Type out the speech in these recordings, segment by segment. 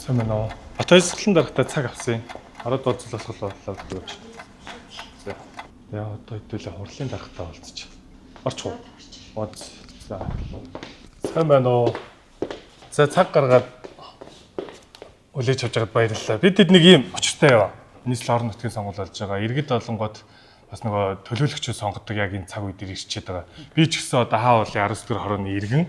Сайн байна уу? Батайсгалан дарагтай цаг авсан. Ороод уулзах боллоо гэж. Яа одоо хэдүүлээ хурлын дарагтай уулзчих. Орч уу? Ууз. За. Сайн байна уу? За цаг гаргаад үлээж авч байгаад баярлалаа. Бид нэг юм очиртай яваа. Нийслэл орон нутгийн сонгуул болж байгаа. Иргэд олонгод бас нөгөө төлөөлөгчөө сонгодог яг энэ цаг үед ирчээд байгаа. Би ч гэсэн одоо хаа уулын 19 дэх хорооны иргэн.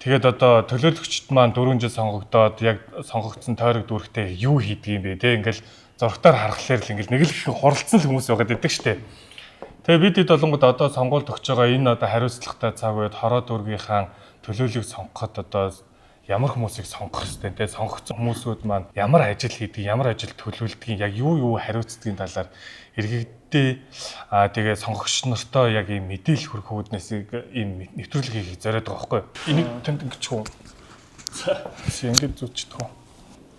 Тэгээд одоо төлөөлөгчд маань 4 жил сонгогдоод яг сонгогдсон тойрог дүүрэгтэй юу хийдэг юм бэ те ингээл зургатаар харахлаар л ингээл нэг л их хуралцсан л хүмүүс байгаад байдаг штэ. Тэгээ бид хэд болонгод одоо сонгуульд өгч байгаа энэ одоо хариуцлагатай цаг үед хороо дүүргийнхаа төлөөллийг сонгоход одоо ямар хүмүүсийг сонгох ёстой те сонгогдсон хүмүүсүүд маань ямар ажил хийдэг, ямар ажил төлөвлөдөг, яг юу хариуцдгийн талаар иргэдээ тэгээ сонгогч нартай яг ийм мэдээлэл хүргэх үүднээс ийм нэвтрүүлэг хийх зориод байгаа байхгүй юу? Энийг танд ингэч үү? За ингэж зүтчихдэг үү?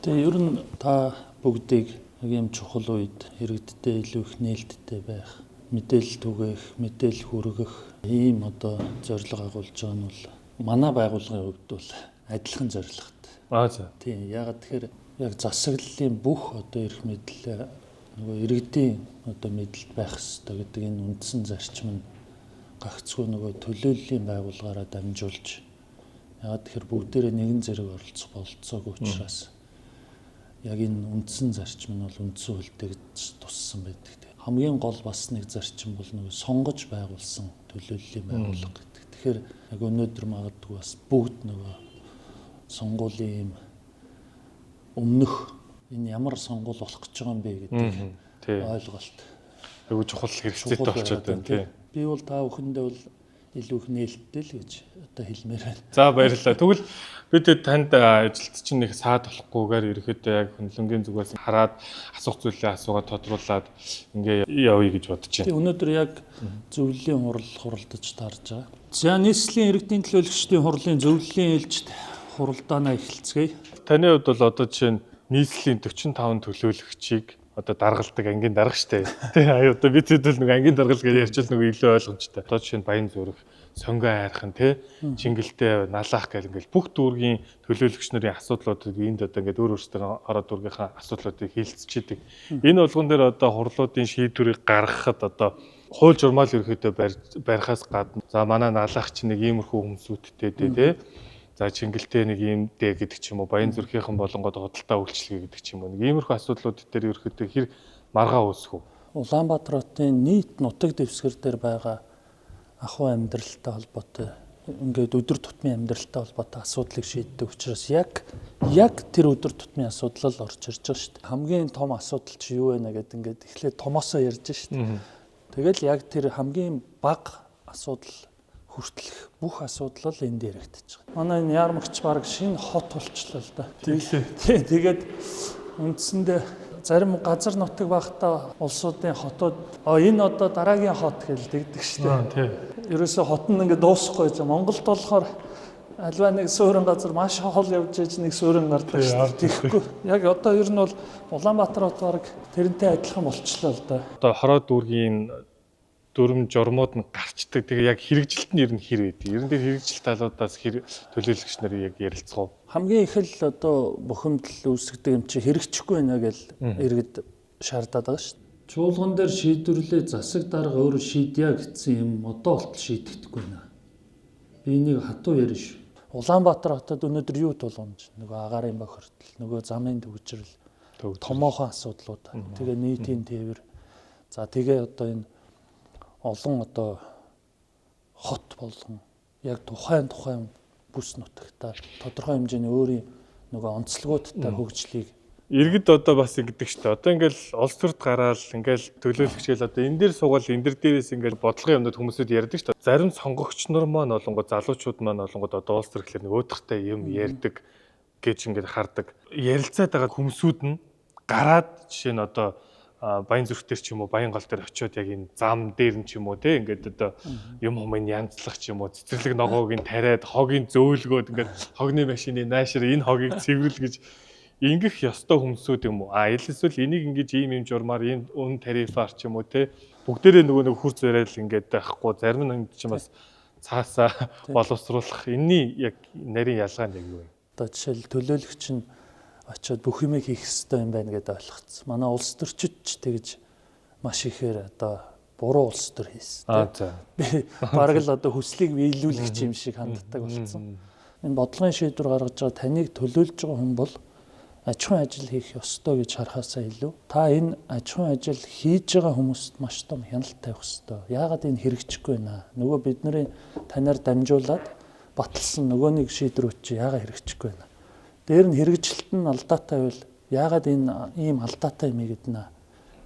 Тэгээ ер нь та бүгдийг яг ийм чухал үед иргэдтэй илүү их нээлттэй байх, мэдээлэл түгээх, мэдээлэл хүргэх ийм одоо зорилго агуулж байгаа нь бол манай байгууллагын хувьд бол адилхан зорилготой. За. Тийм ягаад тэгэхээр яг засаглалын бүх одоо эрх мэдэл нөгөө иргэдийн одоо мэдэлд байх ёстой гэдэг энэ үндсэн зарчим нь гагцгүй нөгөө төлөөллийн байгууллагаараа дамжуулж ягаад тэгэхээр бүгдээрээ нэгэн зэрэг оролцох бололцоогүй учраас яг энэ үндсэн зарчим нь бол үндсэн хөлтэйгж туссан байдаг. Хамгийн гол бас нэг зарчим бол нөгөө сонгож байгуулсан төлөөллийн байгууллага гэдэг. Тэгэхээр яг өнөөдөр магадгүй бас бүгд нөгөө сонгуулийн өмнөх энэ ямар сонгуул болох гэж байгаа юм бэ гэдэг ойлголт. Айгуу чухал хэрэгцээтэй болчиход байна тий. Би бол та бүхэндээ бол илүү их нээлттэй л гэж одоо хэлмээр байна. За баярлалаа. Тэгвэл бид танд ажилт чинь нэг саад болохгүйгээр ерөөхдөө яг хөндлөнгийн зүгээс хараад асуух зүйлээ асуугаад тодруулаад ингээ явъя гэж бодож байна. Өнөөдөр яг зөвлөлийн хурал хуралдаж таарж байгаа. За нийслэлийн иргэдийн төлөөлөгчдийн хурлын зөвлөлийн ээлжид хуралдаанаа эхэлцгээе. Таны хувьд бол одоо жишээ нь нийслэлийн 45 төлөөлөгчийг одоо даргалдаг ангийн дарга штэ. Тий одоо бид хэдэл нэг ангийн даргал гэж ярьчихвал нэг илүү ойлгомжтой. Одоо жишээ нь Баян зүрх, Сонгой хайрхан тий Чингэлтэй налаах гэл ингээл бүх дүүргийн төлөөлөгч нарын асуудлуудыг энд одоо ингээд өөр өөрсдөө ороод дүүргийнхаа асуудлуудыг хилцчихэд. Энэ болгон дээр одоо хурлуудын шийдвэрийг гаргахад одоо хууль журмал ерөөхдөө барихаас гадна за манай налаах чинь нэг иймэрхүү хүмүүсүүдтэй тий за Чингэлтэй нэг юм дээ гэдэг ч юм уу Баян зүрхийнхэн болонгод худалдаа үйлчлэгээ гэдэг ч юм уу нэг иймэрхүү асуудлууд дээр ерөөхдөө хэр маргаа үүсэх үү? Улаанбаатар хотын нийт нутаг дэвсгэр дээр байгаа ахуй амьдралтай холбоотой ингээд өдөр тутмын амьдралтай холбоотой асуудлыг шийддэг учраас яг тэр өдөр тутмын асуудал орж ирж байгаа шүү дээ. Хамгийн том асуудал чи юу вэ гэдэг ингээд эхлээд томоосоо ярьж шүү дээ. Тэгэл яг тэр хамгийн бага асуудал хүртэлх бүх асуудал л энд яригдчих. Манай энэ Яармагч баг шинэ хот болчлоо л да. Тэгээд үндсэндээ зарим газар нутаг багтаа улсуудын хотууд энэ одоо дараагийн хот гэж дэгдэг штеп. Ерөөсө хот нь ингээд дуусахгүй байж Монголд болохоор альва нэг суурин газар маш хол явж иж нэг суурин гардаг штеп. Тэгэхгүй яг одоо ер нь бол Улаанбаатар хот баг тэрнтэй адилхан болчлоо л да. Одоо хороо дүүргийн дүрм журмууд нь гарчдаг. Тэгээ яг хэрэгжилт нь ер нь хэр байдаг. Ер нь тэр хэрэгжилт талуудаас төлөөлөгч нар яг ярилцах уу? Хамгийн их л одоо бухимдал үүсгдэг юм чи хэрэгжихгүй байна гэж иргэд шаардаад байгаа шүү дээ. Чуулган дээр шийдвэрлээ засаг дарга өөрөө шийдъя гэсэн юм одоо болтол шийдэгдэхгүй байна. Би энийг хатуу ярина шүү. Улаанбаатар хотод өнөөдөр юу тулгамж? Нөгөө агаарын бохирдол, нөгөө замын төвчрэл, томоохон асуудлууд. Тэгээ нийтийн тээвэр. За тэгээ одоо энэ олон одоо хот болгон яг тухайн бүс нутагта тодорхой хэмжээний өөрийн нөгөө онцлогуудтай хөгжлийг иргэд одоо бас ингэдэг шүү дээ. Одоо ингээл улс төрд гараал ингээл төлөөлөгчгээл одоо энэ дээр суугаад энэ дээрээс ингээл бодлогын юмнууд хүмүүсүүд ярьдаг шүү дээ. Зарим сонгогч нар маань болонгод залуучууд маань болонгод одоо улс төр гэхлээр нэг өөдөртэй юм ярьдаг гэж ингээд хардаг. Ярилцаад байгаа хүмүүсүүд нь гараад жишээ нь одоо Баян зүрх дээр ч юм уу Баян гол дээр очиод яг энэ зам дээр нь ч юм уу те ингээд одоо юм хумын янзлах ч юм уу цэцэрлэг ногоог нь тариад хогийн зөөлгөөд ингээд хогны машины наашир энэ хогийг цэвэрл гэж ингэх ёстой хүмүүсүүд юм уу? Эсвэл энийг ингэж ийм журмаар ийм өн тарифаар ч юм уу те бүгдээрээ нөгөө нэг хүр зэрэл ингээд байхгүй зарим нь ч юм бас цаасаа боловсруулах энэний яг нарийн ялгаа нэг юу вэ? Одоо жишээл төлөөлөгч нь очиод бүх юмыг хийх ёстой юм байна гэдээ ойлгоцсон. Манай улс төрчид ч тэгж маш ихээр одоо буруу улс төр хийсэн. За. Би бараг л одоо хүслийг биелүүлэх юм шиг ханддаг болсон. Энэ бодлогын шийдвэр гаргаж байгаа таныг төлөөлж байгаа хүн бол аж ахуйн ажил хийх ёстой гэж харахаасаа илүү та энэ аж ахуйн ажил хийж байгаа хүмүүст маш том хяналт тавих ёстой. Яагаад энэ хэрэгжихгүй байна? Нөгөө бидний танаар дамжуулаад баталсан нөгөө нэг шийдвэрүүд чи яагаад хэрэгжихгүй байна? Дээр нь хэрэгжилт нь алдаатай байвал яагаад энэ ийм алдаатай юм гэднэ?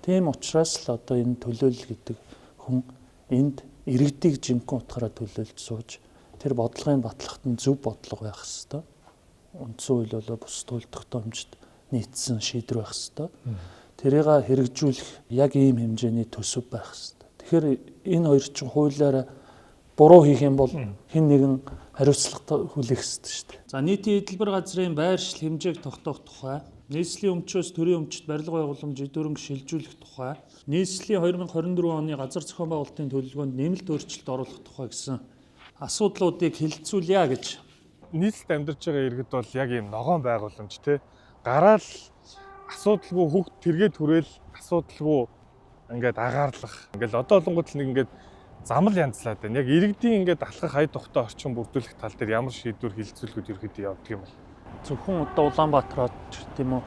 Тийм учраас л одоо энэ төлөөлөл гэдэг хүн энд иргэдийг жинхэнэ утгаараа төлөөлж сууж тэр бодлогын батлахад нь зөв бодлого байх ёстой. Үндсэн үйл бол бус төлөвлөлтөмжид нийцсэн шийдвэр байх ёстой. Тэрийг хэрэгжүүлэх яг ийм хэмжээний төсөв байх ёстой. Тэгэхээр энэ хоёр чинь хуулиараа буруу хийх юм бол хэн нэгэн хариуцлага хүлээх ёстой шүү дээ. За нийтийн эдэлбэр газрын байршил хэмжээг тогтоох тухай, нийслэлийн өмчөөс төрийн өмчт барилга байгууламж эдгөрөнг шилжүүлэх тухай, нийслэлийн 2024 оны газар зохион байгуулалтын төлөвлөгөөнд нэмэлт өөрчлөлт оруулах тухай гэсэн асуудлуудыг хэлэлцүүлье гэж. Нийслэлд амьдарч байгаа иргэд бол яг ийм ногоон байгууламж тий гараал асуудалгүй хүүхд тэргээд хүрээл асуудалгүй ингээд агаарлах. Ингээл одоо олонгууд л нэг ингээд замал янзлаад байна. Яг иргэдийн ингээд алхах хай тухтай орчин бүрдүүлэх тал дээр ямар шийдвэр хилцүүлгүүд ерөөдөө явдаг юм бол. Зөвхөн одоо Улаанбаатар тийм үү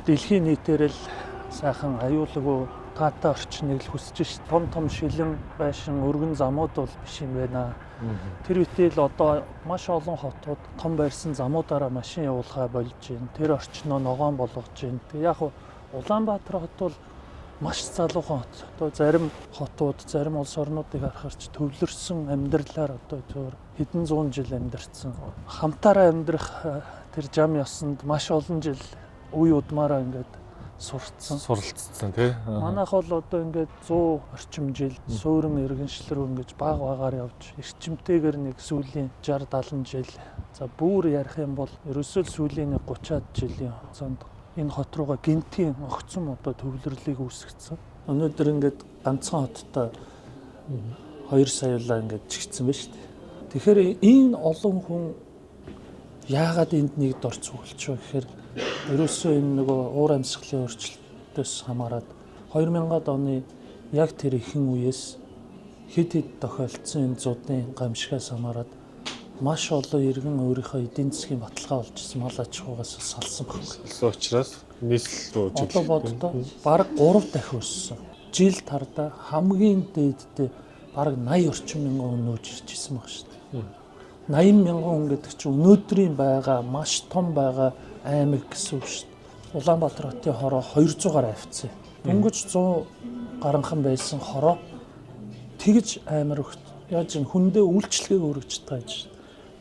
дэлхийн нийтээр л сайхан аюулгүй таатай орчныг л хүсэж ш. Том шилэн байшин өргөн замууд бол биш юм байна. Тэр үтэл одоо маш олон хотууд том байрсан замуудаараа машин явуулахаа болж байна. Тэр орчноо ногоон болгож байна. Тэг яг Улаанбаатар хот бол маш залуухан хот. Одоо зарим хотууд, зарим улс орнуудыг харахаарч төвлөрсөн амьдралаар одоо зөвхөн хэдэн зуун жил амьдарсан. Хамтаараа амьдрах тэр зам ёсонд маш олон жил үе удмаараа ингээд суралцсан тий. Манайх бол одоо ингээд 100 орчим жил суурин иргэншлэр ингэж баг багаар явж эрчимтэйгээр нэг сүүлийн 60 70 жил. За бүр ярих юм бол ерөөсөө сүүлийн 30-аад жилийн хугацаанд энэ хот руугаа гинтийн огцом одоо төвлөрлийг үүсгэсэн. Өнөөдөр ингээд ганцхан хоттой 2 саяулаа ингээд чигдсэн байна шүү дээ. Тэгэхээр энэ олон хүн яагаад энд нэгд орц өгөлч вэ гэхээр ерөөсөө энэ нөгөө уур амьсгалын өөрчлөлтөөс хамаарат 2000-ад оны яг тэр ихэнх үеэс хэд тохиолдсон энэ зуудын гамшигаас хамаарат маш олон иргэн өөрийнхөө эдийн засгийн баталгаа болж ирсэн мал аж ахуйгаас салсан байна. Гэсэн учраас нийслэл рүү одоо боддоо бараг 3 дахин өссөн. Жил тарда хамгийн дээдтэй бараг 80 орчим мянган хүн нөөж ирж ирсэн баг шүү дээ. 80 мянган хүн гэдэг чинь өнөөдрийн байгаа маш том байгаа аймаг гэсэн үг шүү дээ. Улаанбаатар хотын хороо 200-аар авцсан. Дөнгөж 100 гаранхан байсан хороо тэгж амар өгт. Яаж юм хүндээ үйлчлэгийг өргөж тааж шүү дээ.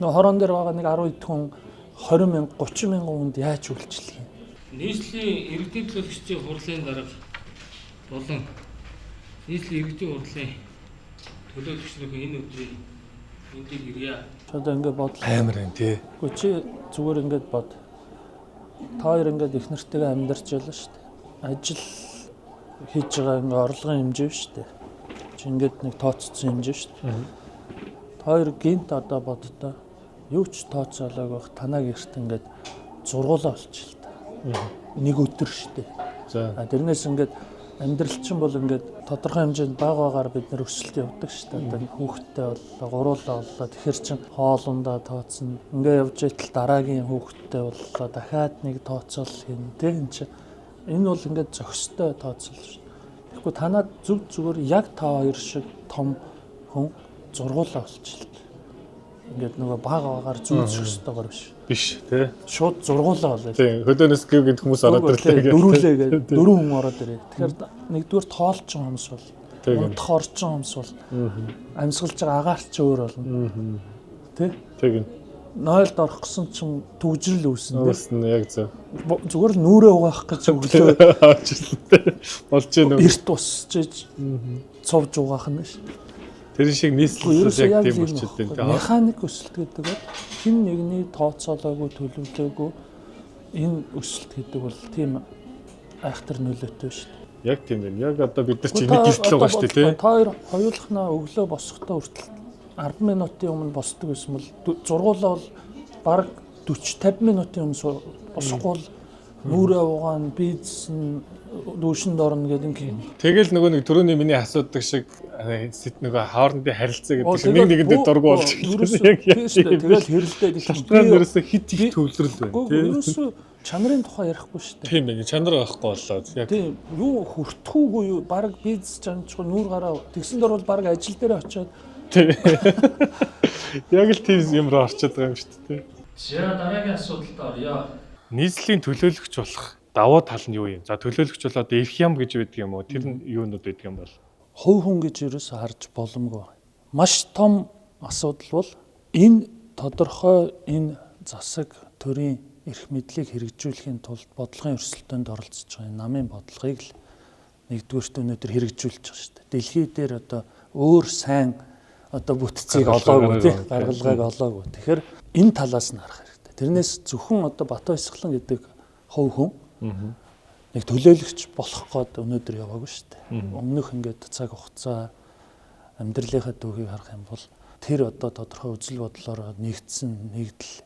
Нөгөө хорон дээр байгаа нэг 10 хэд хүн 20 мянга 30 мянган хүнд яаж үйлчлэх юм? Нийслэлийн иргэдийн төлөвлөгчдийн хурлын дарга болон нийслэлийн иргэдийн хурлын төлөөлөгчнөрөө энэ өдрийн эндийг ирье. Одоо ингээд бодлоо. Амар юм тий. Гэхдээ чи зүгээр ингээд бод. Та хоёр ингээд их нартайгаа амьдарч байлаа шүү дээ. Ажил хийж байгаа ингээд орлогын хэмжээ шүү дээ. Чи ингээд нэг тооцсон хэмжээ шүү дээ. Та хоёр гинт одоо боддоо юу ч тооцоолоог байх танаа гэрт ингээд зургуулаа болчих л та. Нэг өдөр шүү дээ. За. Тэрнээс ингээд амьдрал чинь бол ингээд тодорхой хэмжээнд багаар бид нэр өсөлт явдаг шүү дээ. Одоо хүүхдтэй боллоо, гуруулаа боллоо. Тэгэхээр чин хоолундаа тооцно. Ингээ явж байтал дараагийн хүүхдтэй боллоо. Дахиад нэг тооцоол хийн. Тэг энэ чинь энэ бол ингээд зохистой тооцоол шүү. Тэгэхгүй танаад зүгээр яг та хоёр шиг том хүн зургуулаа болчихлоо. Ингээд нөгөө багаар зүүцэх ёстойгоор биш тий. Шууд зургуулаа болоо. Тий. Хөлөөнөөс гів гэд хүмүүс ороод ирлээ. Дөрүүлээ гэдэг. 4 хүн ороод ирээ. Тэгэхээр нэгдүгээр тоолч байгаа хүмүүс бол унтах орчин хүмүүс бол амьсгалж байгаа агаарч өөр болно. Тэ? Тэгнь. Нойлд орох гэсэн чинь төгжрөл үүснэ. Үүснэ яг зөв. Зүгээр л нүрээ угаах гэж өглөө авч ирлээ. Болж гэнэ. эрт усчиж цовж угаах нь ш. Тэр шиг нийслэл яг тийм болчиход байна. Механик өсөлт гэдэг бол хэн нэгний тооцоолоогүй төлөвлөөгүй энэ өсөлт гэдэг бол тийм айхтар нөлөөтэй шүү дээ. Яг тийм байна. Яг одоо бид нар чинь нэг гэртэл байгаа шүү дээ тий. Та хоёр хоёулахнаа өглөө босохдоо хүртэл 10 минутын өмнө босдог гэсэн бол зургуулаа бол баг 40-50 минутын өмнө босхгүй нүрээ угаана, бийдсэн дүүшинд орно гэдэг юм. Тэгэл нөгөө нэг түрүүний миний асуудаг шиг нөгөө хоорондын харилцаа гэдэг шиг нэг нэгэндээ дургу болж байгаа. Тэгэл хэрэлдээд их ерөөсө хит их төвлөрөл байна. Ерөөсө чанарын тухай ярихгүй шүү дээ. Тийм байна. Чанар байхгүй болоод яг тийм юу хүртхүүгүй юу баг бийдс чанчгүй нүүр гараа тэгсэн дор бол баг ажил дээр очиод яг л тийм юмроо орчод байгаа юм шүү дээ. За дараагийн асуудалд орё. Нийслэлийн төлөөлөгч болох давуу тал нь юу юм? За төлөөлөгч болоод эрх ям гэж байдаг юм уу? Тэр нь юунууд байдаг юм бол? Хувь хүн гэж ерөөсө харж боломгүй. Маш том асуудал бол энэ тодорхой энэ засаг төрийн эрх мэдлийг хэрэгжүүлэхийн тулд бодлогын өрсөлдөөнд оролцож байгаа намын бодлогыг л нэгдүгээрт өнөөдөр хэрэгжүүлж байгаа шүү дээ. Дэлхий дээр одоо өөр сайн одоо бүтцийг олоогүй тийм гаргалгааг олоогүй. Тэгэхээр энэ талаас нь харах хэрэгтэй. Тэрнээс зөвхөн одоо Бат Баясгалан гэдэг хувь хүн нэг төлөөлөгч болох гээд өнөөдөр яваагүй шүү дээ. Өмнөх ингээд цаг хугацаа амьдралынхаа дүүхийг харах юм бол тэр одоо тодорхой үзэл бодлоор нэгдсэн нэгдэл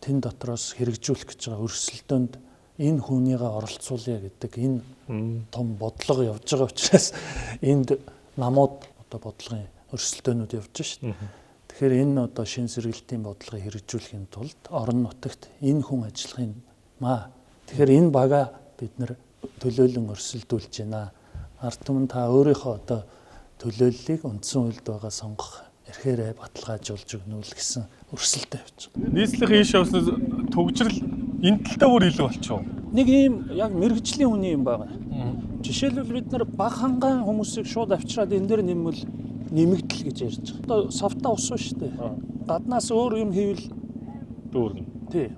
тэн дотроос хэрэгжүүлэх гэж байгаа өрсөлдөөнд энэ хүнийгээ оролцуулъя гэдэг энэ том бодлого явж байгаа учраас энд намууд одоо бодлогын өрсөлдөөнүүд явж шээ. Тэгэхээр энэ одоо шин сэргэлтийн бодлогыг хэрэгжүүлэхийн тулд орон нутагт энэ хүн ажиллахын маа. Тэгэхээр энэ бага бид нэр төлөөлөн өрсөлдүүлж байна. Ард түмэн та өөрийнхөө одоо төлөөллийг үндсэн үйлд байгаа сонгох эрхээрээ баталгаажуулж өгнө үл гэсэн өрсөлдөө явж байгаа. Нийслэлийн ийш явснаас төгжрөл энэ талтай бүр илүү болчихоо. Нэг ийм яг мэрэгжлийн хүний юм байна. Жишээлбэл бид нар баг хангаан хүмүүсийг шууд авчираад энэ дээр нэмвэл нэмэгдэл гэж ярьж байгаа. Одоо савта усуу шүү дээ. Гаднаас өөр юм хийвэл дүүрнэ. Тий.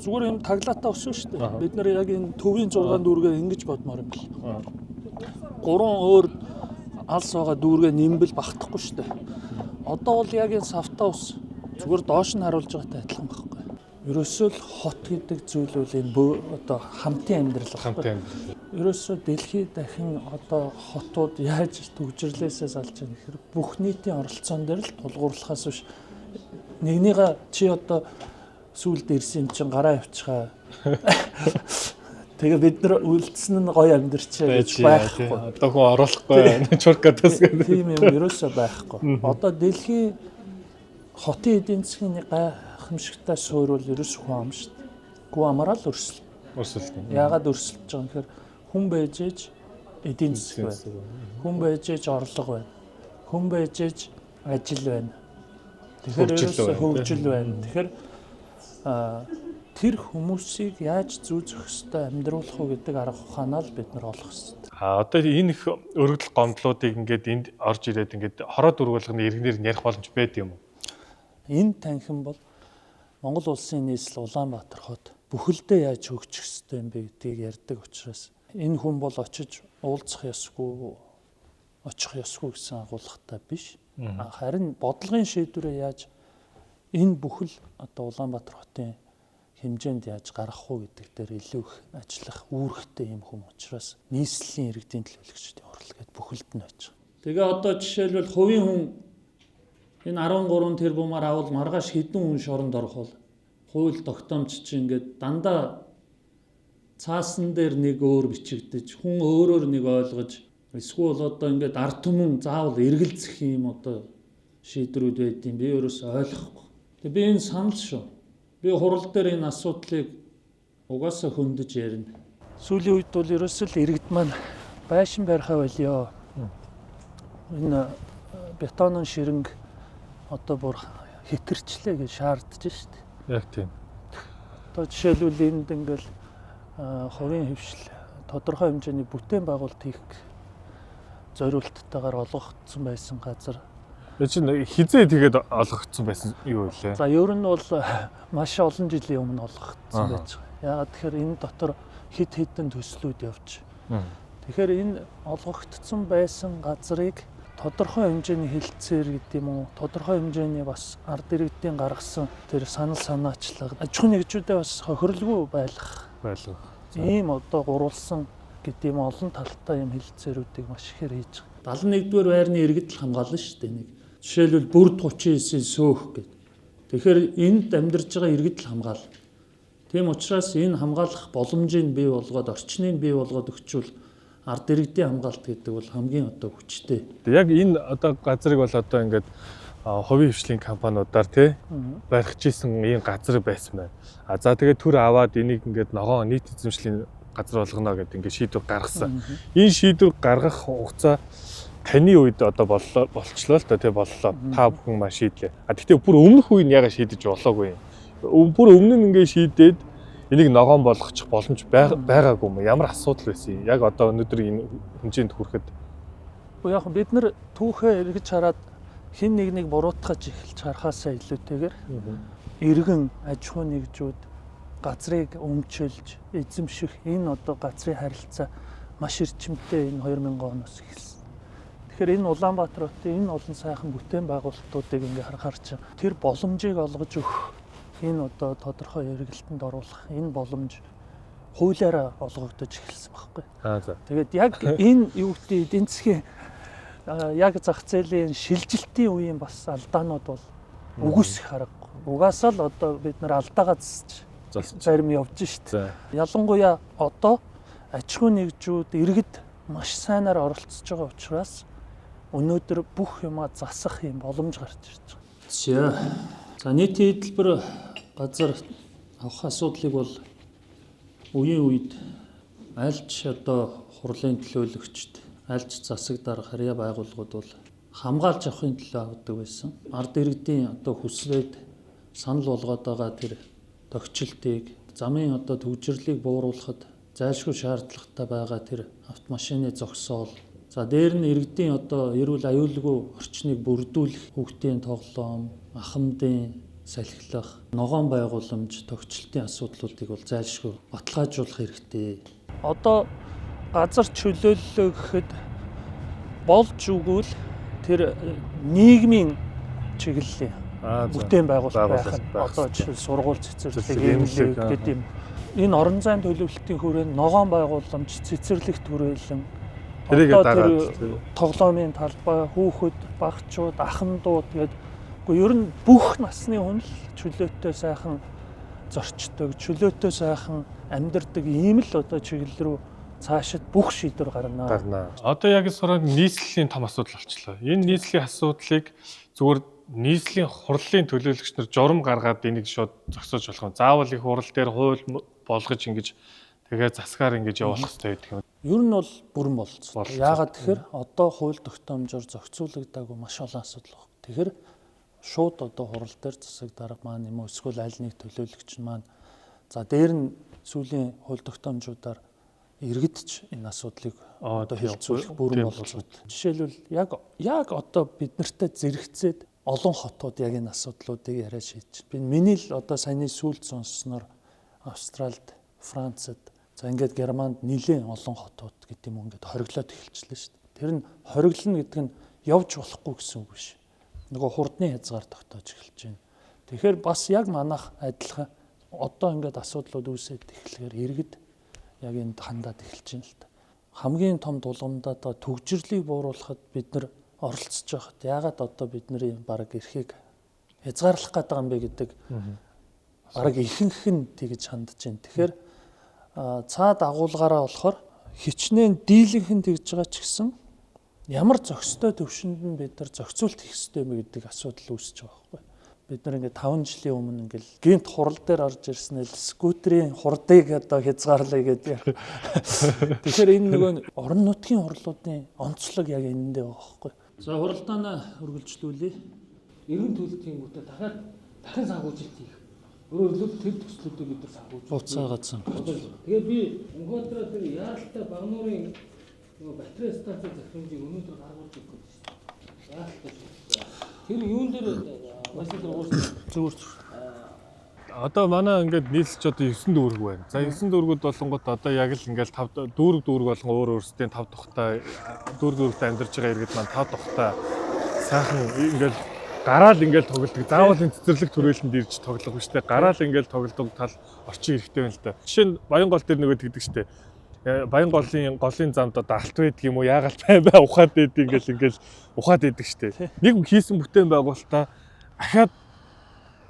Зүгээр юм таглаатаа усуу шүү дээ. Бид нар яг энэ төвийн 6 дүүргээ ингэж бодмоор юм бэл. 3 өөр алс байгаа дүүргээ нэмбэл багтахгүй шүү дээ. Одоо бол яг энэ савта ус зүгээр доош нь харуулж байгаатай адилхан байхгүй. Ерөөсөө л хот гэдэг зүйл бол энэ одоо хамтын амьдрал байхгүй. Ерөөсөө дэлхийд дахин одоо хотууд яаж төгжрлээсээ салж байгаа гэхээр бүх нийтийн оролцоон дээр л тулгуурлахаас биш нэгнийгээ чи одоо сүүлд ирсэн юм чинь гараа явчихаа. Тэгээ бид нар үлдсэн нь гоё амьдрчаа гэж байхгүй. Одоо хүн оруулахгүй чуркатас гэдэг. Тийм юм ерөөсөө байхгүй. Одоо дэлхийн хотын эдийн засгийн гайхамшигтай суурь бол ерөөсөө хүн ам шүү дээ. Гуамараа л өрсөлдөн. Яагаад өрсөлдөж байгаа юм гэхээр хүн байж ээж эдийн засаг байна. Хүн байж ээж орлого байна. Хүн байж ээж ажил байна. Тэгэхээр ерөөсөө хөгжил байна. Тэгэхээр тэр хүмүүсийг яаж зүүцэх ёстой амьдруулах уу гэдэг арга ухаанаа л бид нар олох ёстой. Одоо энэ их өргөдөл гомдлуудыг ингээд энд орж ирээд ингээд хороод үргэлжлэхний иргэнээр ярих боломж байд юм уу? Энэ танхим бол Монгол улсын нийслэл Улаанбаатар хот бүхэлдээ яаж хөгжих ёстой юм бэ гэдгийг ярьдаг учраас энэ хүн бол очиж уулзах ёсгүй, очих ёсгүй гэсэн агуулгатай биш. Харин бодлогын шийдвэрээ яаж энэ бүхэл одоо Улаанбаатар хотын хэмжээнд яаж гаргах уу гэдэг дээр илүү их ажиллах үүрэгтэй юм хүн учраас нийслэлийн иргэдийн төлөөлөгчдийн хурал гэдэг бүхэлд нь байж байгаа. Тэгээ одоо жишээлбэл хувийн хүн энэ 13 тэрбумаар авал маргааш хэдэн хүн шоронд орох бол хууль тогтоомч чинь ингээд дандаа цаасан дээр нэг өөр бичигдэж хүн өөрөөр нэг ойлгож эсвэл одоо ингээд ард түмэн заавал эргэлзэх юм одоо шийдвэрүүд байдیں۔ Би өөрөөсөө ойлгохгүй. Тэгээ би энэ санал шүү. Би хурал дээр энэ асуудлыг угаасаа хөндөж ярина. Сүүлийн үед бол ерөөсөө л иргэд маань байшин барихаа болио. Энэ бетонын ширэнг одоо бүр хэтэрчлээ гэж шаардж штэ. Яг тийм. Одоо жишээлбэл энд ингээл хувийн хөвшил тодорхой хэмжээний бүтээн байгуулалт хийх зориулттайгаар олгогдсон байсан газар. Энэ хизээ тэгээд олгогдсон байсан юу вэ? За ер нь бол маш олон жилийн өмнө олгогдсон байж байгаа. Яагаад тэгэхээр энэ дотор хэд хэдэн төслүүд явж. Тэгэхээр энэ олгогдсон байсан газрыг тодорхой хэмжээний хилцээр гэдэг юм уу, тодорхой хэмжээний бас ард иргэдийн гаргасан тэр санал санаачлага аж ахуйн нэгжүүдэд бас хохирлгүй байлгах. Ийм одоо гурвалсан гэдэг юм олон талтай юм хилцээрүүдийг маш ихээр хийж байгаа. 71-р байрны иргэд л хамгаална шүү дээ нэг. Жишээлбэл бүрд 39-ийн сөөх гэдэг. Тэгэхээр энд амьдарч байгаа иргэд л хамгаал. Тийм учраас энэ хамгаалах боломжийг бий болгоод орчныг бий болгоод өгчвөл ард иргэдийн хамгаалт гэдэг бол хамгийн одоо хүчтэй. Яг энэ одоо газрыг бол одоо ингээд хувийн хвшлийн компаниудаар тий барьчихсан ийм газар байсан байна. За тэгээд төр аваад энийг ингээд ногоон нийт эзэмшлийн газар болгоно гэдэг ингээд шийдвэр гаргасан. Энэ шийдвэр гаргах хугацаа таны үед одоо болчлоо л да тий боллоо. Та бүхэн маш шийдлээ. Гэхдээ бүр өмнөх үеийн яга шийдэж болоогүй юм. Бүр өмнө нь ингээд шийдээд энийг ногоон болгочих боломж байгаагүй юм. Ямар асуудал байсан юм? Яг одоо өнөөдөр энэ хэмжээнд хүрэхэд Яг бид нар түүхээ эргэж хараад хин нэг буруутгаж эхэлж харахаасаа илүүтэйгээр иргэн аж ахуй нэгжүүд газрыг өмчилж эзэмших энэ одоо газрын харилцаа маш эрчимтэй энэ 2000 оноос эхэлсэн. Тэгэхээр энэ Улаанбаатар хотын энэ олон сайхан бүтээн байгуулалтуудыг ингээ харахаар чинь тэр боломжийг олгож өгөх энэ одоо тодорхой эргэлтэнд оруулах энэ боломж хуулиараа олгогдож эхэлсэн байхгүй. за. Тэгээд яг энэ юу гэдэг эдийн засгийн яг зах зээлийн шилжилтийн үеийн бас алдаанууд бол үгүйсэх харахгүй. Угаасаа л одоо бид нар алдаагаа засч зарим явж штт. Ялангуяа одоо аж ахуй нэгжүүд иргэд маш сайнаар оролцож байгаа учраас өнөөдөр бүх юмаа засах юм боломж гарч ирж байгаа. За нийтийн хөтөлбөр газар авах асуудлыг бол үеийн үед альч одоо хурлын төлөөлөгчд альч засаг дарга харьяа байгууллагууд бол хамгаалж авахын төлөө авдаг байсан. Ард иргэдийн одоо хүслээд санал болгоод байгаа тэр тохичлтыг замын одоо төвжирлийг бууруулахад зайлшгүй шаардлагатай байгаа тэр автомашины зогсоол. За дээр нь иргэдийн одоо эрүүл аюулгүй орчныг бүрдүүлэх хүүхдийн тоглоом, ахмадын салхилах, ногоон байгууламж, тохичлтын асуудлуудыг бол зайлшгүй баталгаажуулах хэрэгтэй. Одоо газар чөлөөллөө гэхэд болж өгвөл тэр нийгмийн чиглэлийн бүтээн байгуулалт байх нь одоо жишээ сургууль цэцэрлэг эмнэлэг гэдэг юм. Энэ орон зайн төлөвлөлтийн хүрээнд ногоон байгууламж, цэцэрлэг түрээлэн одоо тэр тоглоомын талбай, хүүхэд, багчууд, ахмадууд гэдэг ер нь бүх насны хүн л чөлөөтэй сайхан зорчдог, чөлөөтэй сайхан амьдардаг ийм л одоо чиглэл рүү цаашид бүх шийдвэр гарна. Одоо яг сураад нийслэлийн том асуудал болчихлоо. Энэ нийслэлийн асуудлыг зүгээр нийслэлийн хурлын төлөөлөгч нар журам гаргаад энийг шууд зогсоож болох юм. Заавал их хурал дээр хууль болгож ингэж тэгээ засгаар ингэж явуулах хэрэгтэй гэдэг юм. Ер нь бол бүрэн болцсон. Яагаад тэгэхээр одоо хууль тогтоомжоор зохицуулагдаагүй маш олон асуудал байна. Тэгэхээр шууд одоо хурал дээр засаг дарга маань юм уу эсвэл аль нэг төлөөлөгч маань за дээр нь сүүлийн хууль тогтоомжуудаар иргэдч энэ асуудлыг одоо хэлцүүлэх бүрэн болцсон. Жишээлбэл яг одоо бид нартай зэрэгцээд олон хотууд яг энэ асуудлуудыг яриа шийдэж. Миний л одоо саяны сүүлд сонссноор Австралид, Францад, за ингээд Германд нэлээд олон хотууд гэдэг юм ингээд хориглоод эхэлчихлээ шүү дээ. Тэр нь хориглоно гэдэг нь явж болохгүй гэсэн үг биш. Нөгөө хурдны хязгаар тогтоож эхэлж байна. Тэгэхээр бас яг манайх адилхан одоо ингээд асуудлууд үүсээд эхлэхээр иргэд яг энд хандаад эхэлж байна л та. Хамгийн том дулгамдаа одоо төгжрлийг бууруулахад бид нар оролцож байхад яагаад одоо бидний баг эрхийг хязгаарлах гэдэг юм бэ гэдэг баг ихэнх нь тэгж хандж байна. Тэгэхээр цаад агуулгаараа болохоор хичнээн дийлэнх нь тэгж байгаа ч гэсэн ямар зохистой төвшөнд нь бид нар зохицуулт хийх ёстой юм гэдэг асуудал үүсэж байгаа байхгүй. Бид нар ингээд 5 жилийн өмнө ингээд гинт хурал дээр орж ирснээр скутерийн хурдыг одоо хязгаарлая гэдэг. Тэгэхээр энэ нөгөө орон нутгийн хурлуудын онцлог яг энэндээ байгаа байхгүй. За хуралдаанаа үргэлжлүүлээ. Иргэн төлөлтийн үүтэ дахин санхүүжилт хийх. Өөрөөр тэр төслүүдийг бид нар санхүүж буцаагаадсан. Тэгээд би Мөнхбаатараа тэр яаралтай Багнуурын нөгөө батарей станцын захирамжийг өнөөдөр гаргуулж өгөх гэж байна. Тэр юун дээр зүгээр. Одоо манай ингээд нийлж одоо 9 дүүрэг байна. За 9 дүүргүүд болонгот одоо яг л ингээд 5 дүүрэг болгон өөр өөрсдийн 5 тухтай дүүрэгт амьдарч байгаа иргэд маань 5 тухтай сайхан ингээд гараал ингээд тоглодог. Заавал энэ цэцэрлэг төрөлөнд ирж тоглох биш те. Гараал ингээд тоглодог тал орчин хэрэгтэй байна л да. Жишээ нь Баянгол дээр нөгөө тэгдэг штэ. Баянголын замд одоо алт байдаг юм уу? Яагаад бай ухаад байдаг ингээл ухаад байдаг штэ. Нэг хийсэн бүтээн байгуулалтаа ахаад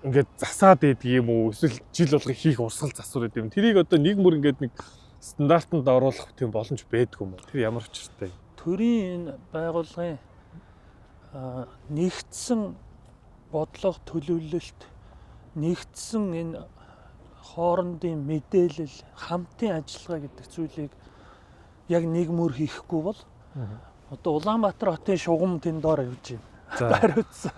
ингээд засаад байдаг юм уу? Эсвэл жил болго хийх урсгал засвар гэдэг юм. Тэрийг одоо нэг мөр ингээд нэг стандартанд оруулах тийм боломж байдаг юм уу? Тэр ямар учиртай? Төрийн энэ байгууллагын нэгдсэн бодлого төлөвлөлт, нэгдсэн энэ хоорондын мэдээлэл, хамтын ажиллагаа гэдэг зүйлийг яг нэг мөр хийхгүй бол одоо Улаанбаатар хотын шугам тэн доор явж байна. Хариуцсан.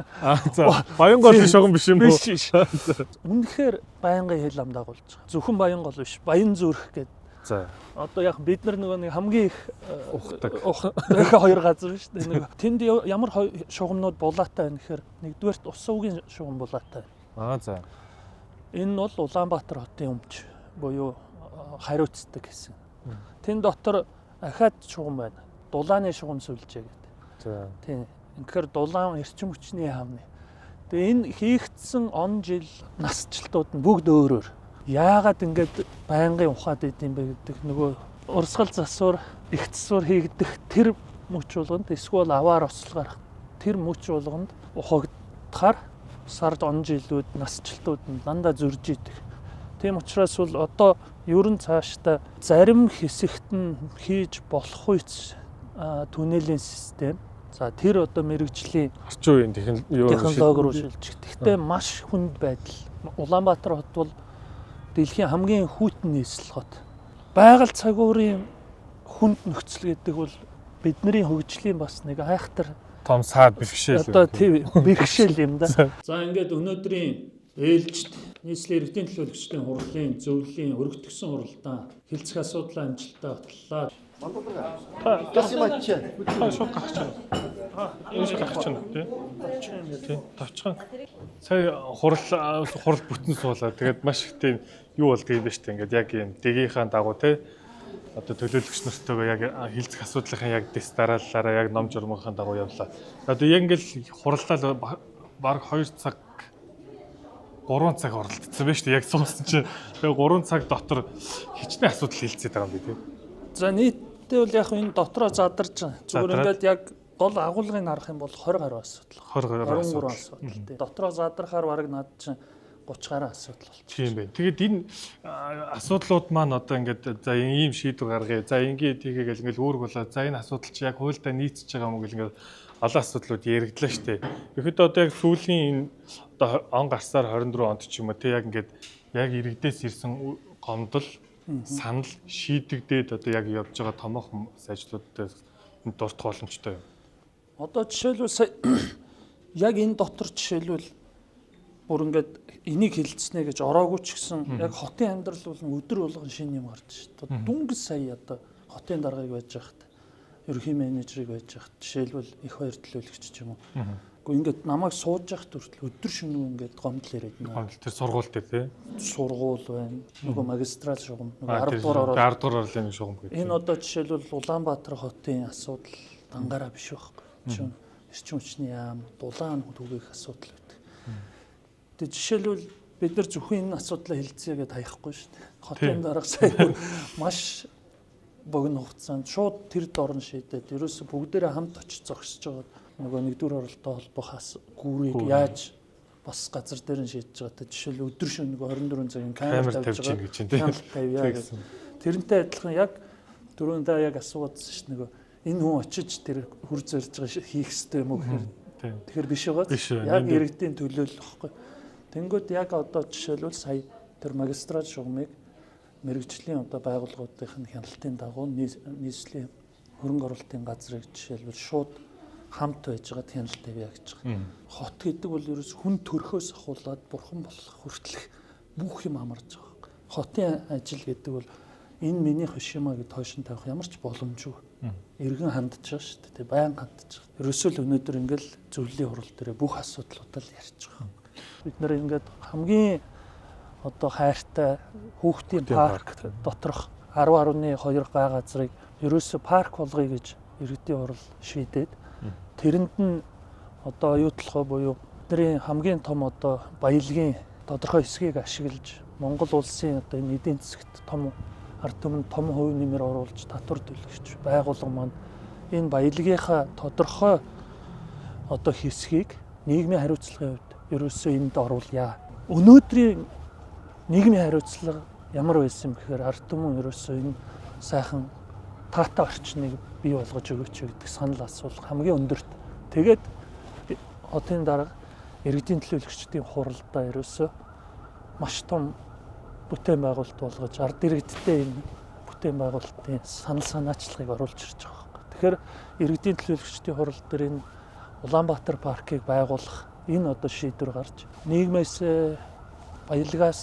За. Баянгол шугам биш юм уу? Биш. Үнэхээр байнгын хэл ам дагуулж байгаа. Зөвхөн Баянгол биш, Баян зүрх гэдэг. За. Одоо яг бид нар нөгөө нэг хамгийн их Ухдаг. хоёр газар шүү дээ. Нэг тэнд ямар шугамнууд булаатай байна гэхээр нэгдүгээрт ус сувгийн шугам булаатай. За. Энэ нь бол Улаанбаатар хотын өмч буюу хариуцдаг гэсэн. Тэн дотор ахаад шугам байна. Дулааны шугам сүлжээ гэдэг. За. Тийм. Тэгэхээр дулаан эрчим хүчний хаамны. Тэгээ энэ хийгдсэн он жил насжилтууд нь бүгд өөрөөр. Яагаад ингэж байнгын ухаад идэм бэ гэдэг нөгөө урсгал засвар, их засвар хийгдэх тэр мөч болгонд эсвэл аваар ослогоор тэр мөч болгонд ухагдахаар сард он жилүүд насжилтууд нь дандаа зөрж идэг. Тийм учраас бол одоо ерөн цаашдаа зарим хэсэгт нь хийж болох үеч түнэлийн систем. За тэр одоо мэрэгжлийн орчин үеийн технологи руу шилжих. Гэхдээ маш хүнд байдал. Улаанбаатар хот бол дэлхийн хамгийн хүйтэн нийслэл хот. Байгаль цагуурын хүнд нөхцөл гэдэг бол бидний хөгжлийн бас нэг айхтар том саад бэрхшээл. Одоо тийм бэрхшээл юм да. За ингээд өнөөдрийн ээлжид нийслэлийн иргэдийн төлөөлөгчдийн хурлын зөвлөлийн өргөтгсөн хуралдаан хэлцэх асуудлаа амжилттай батллаа. Шууд гарч байна. Энэ шиг гарч байна тий. Тавчхан. Сая хурал бүтэн суулаа. Тэгээд маш их тийм юу болдгийг байна шүү дээ. Ингээд яг юм дэгийнхаа дагуу тий. Одоо төлөөлөгч нартайгаа яг хилцэх асуудлын яг дэс дараалалаараа яг ном журмынхаа дагуу явлаа. Одоо яг ингээл хурлаа баг 2 цаг 3 цаг оролцсон байна шүү дээ. Яг сууссан чинь 3 цаг дотор хичнээн асуудал хилцээд байгаа юм би тий. За нийтдээ бол яг энэ дотроо задарч байгаа. Зүгээр ингээд яг гол агуулгыг харах юм бол 20 гаруй асуудал. 20 гаруй асуудал. тий. Дотроо задрахаар бараг над чинь 30 гаруй асуудал болчих. Тийм байна. Тэгээд энэ асуудлууд маань одоо ингээд за ийм шийдвэр гаргая. За ингээд тийгээл ингээд үүрэг болоо. За энэ асуудал чи яг хуультай нийцэж байгаа юм уу гэл ингээд олон асуудлууд яригдлаа штэ. Тэгэхэд одоо яг сүүлийн энэ одоо он гарсаар 24 онд ч юм уу тий яг ингээд яг иргэдээс ирсэн гомдол санал шийдэгдээд одоо яг явж байгаа томоохон ажлуудтай дуртах боломжтой юм. Одоо жишээлбэл яг энэ дотор жишээлбэл бүр ингээд энийг хилцснэ гэж ороогүй ч гэсэн яг хотын амьдрал бол өдөр болгон шинэ юм гарч шүү дээ. Дүнгийн сая одоо хотын даргаыг байж байхад ерөнхий менежерийг байж байхад жишээлбэл их баяр төлөөлөгч ч юм уу. Гэхдээ ингээд намайг сууж явах хүртэл өдөр шөнө ингээд гомдол яриад байна. Гомдол тэр сургууль дээр тий. Сургууль байна. Нөгөө магистрал шугам, нөгөө 10 дугаар 10 дугаар орлын шугам гэдэг. Энэ одоо жишээлбэл Улаанбаатар хотын асуудал дангаараа биш байхгүй. Эрчим хүчний яам, дулаан түгээх асуудал байдаг. Тэгээ жишээлбэл бид нар зөвхөн энэ асуудлаа хэлцээ гэдээ хаяхгүй шүү дээ. Хотын дарга сая маш богино хугацаанд шууд тэр дорн шийдээд ерөөсө бүгдээрээ хамт очиж зогсож байгаа нөгөө нэгдүгээр оролттой холбоохаас гүүрийг яаж бас газар дээр нь шийдэж байгаа. Жишээл өдөр шөнө 24 цагийн камер тавьж байгаа. Тавьяа гэсэн. Тэрнтэй адилхан яг дөрөндөө яг асуугаадсэн шүү дээ. Нөгөө энэ хүн очиж тэр хүр зорж байгаа хийх ёстой юм уу гэхээр тэгэхээр биш байгаа. Яг иргэдийн төлөөлөл واخхой. Тэнгүүд яг одоо жишээлбэл сая тэр магистрат шугамыг мэрэгжлийн одоо байгууллагуудын хяналтын дагуу нийслэлийн хөрөнгө оруулалтын газрыг жишээлбэл шууд хамт байж байгаа хяналт тавья гэж байгаа. Хот гэдэг бол ерөөс хүн төрхөөс ахуулаад бурхан болох хүртэлх бүх юм амарч байгаа. Хотын ажил гэдэг бол энэ миний хошима гэд хойш нь тавих ямар ч боломжгүй. Иргэн хандж байгаа шүү дээ. Баян хандж байгаа. Ерөөсөө л өнөөдөр ингээл зөвлөлийн хурал дээр бүх асуудлуудаа л ярьж байгаа. Бид нэр ингээд хамгийн одоо хайртай хүүхдийн парк доторх 10.2 га газрыг ерөөсөө парк болгоё гэж иргэдийн хурал шийдээд тэрэнд нь одоо оюутлахаа буюу бидний хамгийн том одоо баялагын тодорхой хэсгийг ашиглаж Монгол улсын одоо энэ эдийн засагт том ард түмэнд том хувь нэмэр оруулж татвар төлөгч байгууллага маань энэ баялагынхаа тодорхой одоо хэсгийг нийгмийн хариуцлагын хувьд ерөөсөө энд оруулъя өнөөдрийн нийгмийн хариуцлага ямар байсан бэ гэхээр ард түмэн ерөөсөө энэ сайхан таатай орчныг бий болгож өгөөч гэдэг санал асуулга хамгийн өндөрт. Тэгээд хотын дарга иргэдийн төлөөлөгчдийн хуралдаа ерөөсөө маш том бүтээн байгуулалт болгож ард иргэдтэй энэ бүтээн байгуулалтын санал санаачлагыг оруулж ирж байгаа юм. Тэгэхээр иргэдийн төлөөлөгчдийн хурал дээр энэ Улаанбаатар паркийг байгуулах энэ одоо шийдвэр гарч нийгмээс баялагаас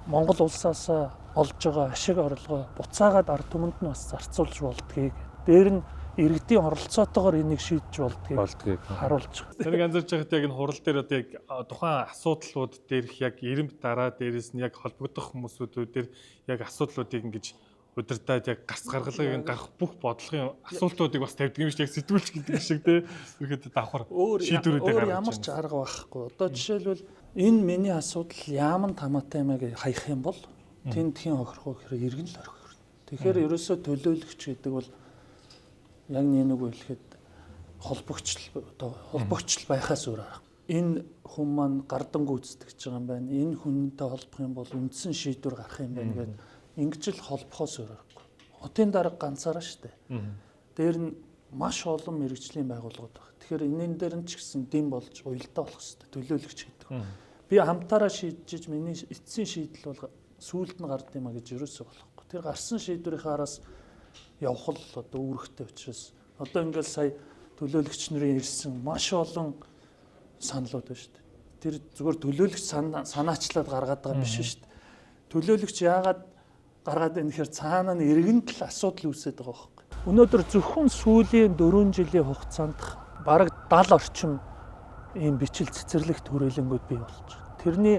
Монгол улсаас олж байгаа ашиг орлогоо буцаагаад ард түмэнд нь бас зарцуулж болдгийг дээр нь иргэдийн оролцоотойгоор энийг шийдэж болдгийг харуулж байгаа. Тэрийг анзаарч байхад яг энэ хурал дээр одоо яг тухайн асуудлууд дээрх яг ирэмб дараа дээрээс нь яг холбогдох хүмүүсүүд дээр яг асуудлуудыг ингэж удирдаад яг гарц гаргалгыг гарах бүх бодлогын асуултуудыг бас тавьдаг юм шиг яг сэтгүүлч гэдэг шиг те ихэд давхар шийдвэрүүдээ гаргаж ямар ч арга байхгүй. Одоо жишээлбэл энэ миний асуудал яаман тамаатай юм гэж хаях юм бол тэндхийн хохирох гэхээр иргэн л орхих. Тэгэхээр ерөөсөө төлөөлөгч гэдэг бол яг нэг үйл гэхэд холбогчл байхаас өөр арга. Энэ хүн маань гардан гүйцэтгэж байгаа юм байна. Энэ хүнтэй холбох юм бол үндсэн шийдвэр гарах юм байна гэдэг ингэж л холбохоос өөр аргагүй. Хотын дарга ганцаараа шүү дээ. Дээр нь маш олон мэрэгжлийн байгууллагууд байна. Тэгэхээр энэн дээр нь ч гэсэн дэм болж уялдаа болох хэрэгтэй. Төлөөлөгч гэдэг. Би хамтаараа шийдэж миний эцсийн шийдэл бол сүүлд нь гард юм а гэж ерөөсөө болохгүй. Тэр гарсан шийдвэрийн араас явах л одоо үүрэгтэй учраас одоо ингээл сая төлөөлөгч нарын ирсэн маш олон саналууд байна шүү дээ. Тэр зүгээр төлөөлөгч санаачлаад гаргаад байгаа биш шүү дээ. Төлөөлөгч яагаад гаргаад байна гэхээр цаана нь иргэнд л асуудал үүсээд байгаа байхгүй. Өнөөдөр зөвхөн сүүлийн 4 жилийн хугацаанд бараг 70 орчим ийм бичил цэцэрлэгт хүрээлэнгүүд бий болж байна. Тэрний